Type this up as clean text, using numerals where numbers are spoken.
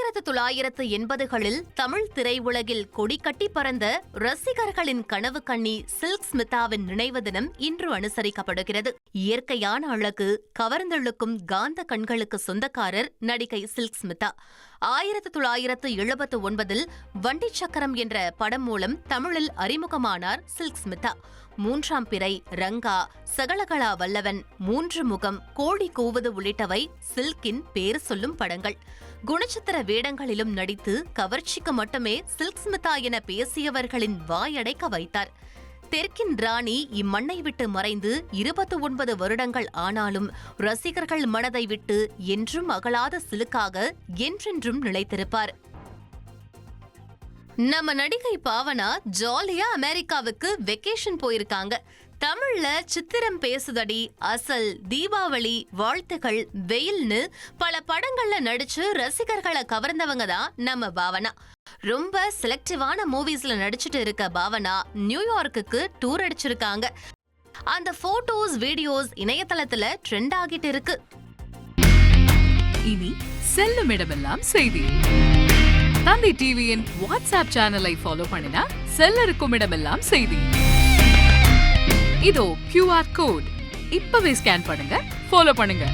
1980களில் தமிழ் திரையுலகில் கொடிகட்டி பறந்த ரசிகர்களின் கனவு கண்ணி சில்க் ஸ்மிதாவின் நினைவு தினம் இன்று அனுசரிக்கப்படுகிறது. இயற்கையான அழகு, கவர்ந்தெழுக்கும் காந்த கண்களுக்கு சொந்தக்காரர் நடிகை சில்க் ஸ்மிதா. 1979இல் வண்டி சக்கரம் என்ற படம் மூலம் தமிழில் அறிமுகமானார் சில்க் ஸ்மிதா. மூன்றாம் பிறை, ரங்கா, சகலகலா வல்லவன், மூன்று முகம், கோழி கூவது உள்ளிட்டவை சில்கின் பேர் சொல்லும் படங்கள். குணச்சித்திர வேடங்களிலும் நடித்து கவர்ச்சிக்கு மட்டுமே சில்க் ஸ்மிதா என பேசியவர்களின் வாயடைக்க வைத்தார். தெற்கின் ராணி இம்மண்ணை விட்டு மறைந்து 29 வருடங்கள் ஆனாலும் ரசிகர்கள் மனதை விட்டு என்றும் அகலாத சிலுக்காக என்றென்றும் நிலைத்திருப்பார். நம்ம நடிகை பாவனா ஜாலியா அமெரிக்காவுக்கு வெக்கேஷன் போயிருக்காங்க. தமிழ்ல சித்திரம் பேசுதடி, அசல், தீபாவளி, வாழ்த்துகள், வெயில்னு பல படங்கள்ல நடிச்சு ரசிகர்களை கவர்ந்தவங்க தான் நம்ம பாவனா. ரொம்ப செலக்டிவான மூவிஸ்ல நடிச்சிட்டு இருக்க பாவனா நியூயார்க்குக்கு டூர் அடிச்சிருக்காங்க. அந்த போட்டோஸ், வீடியோஸ் இணையதளத்துல ட்ரெண்ட் ஆகிட்டு இருக்கு. இனி செல்லும் இடமெல்லாம் செய்தி. தந்தி டிவியின் வாட்ஸ்அப் சேனலை ஃபாலோ பண்ணினா செல்ல இருக்கும் இடமெல்லாம் செய்தி. இதோ QR கோட் இப்பவே ஸ்கேன் பண்ணுங்க, ஃபாலோ பண்ணுங்க.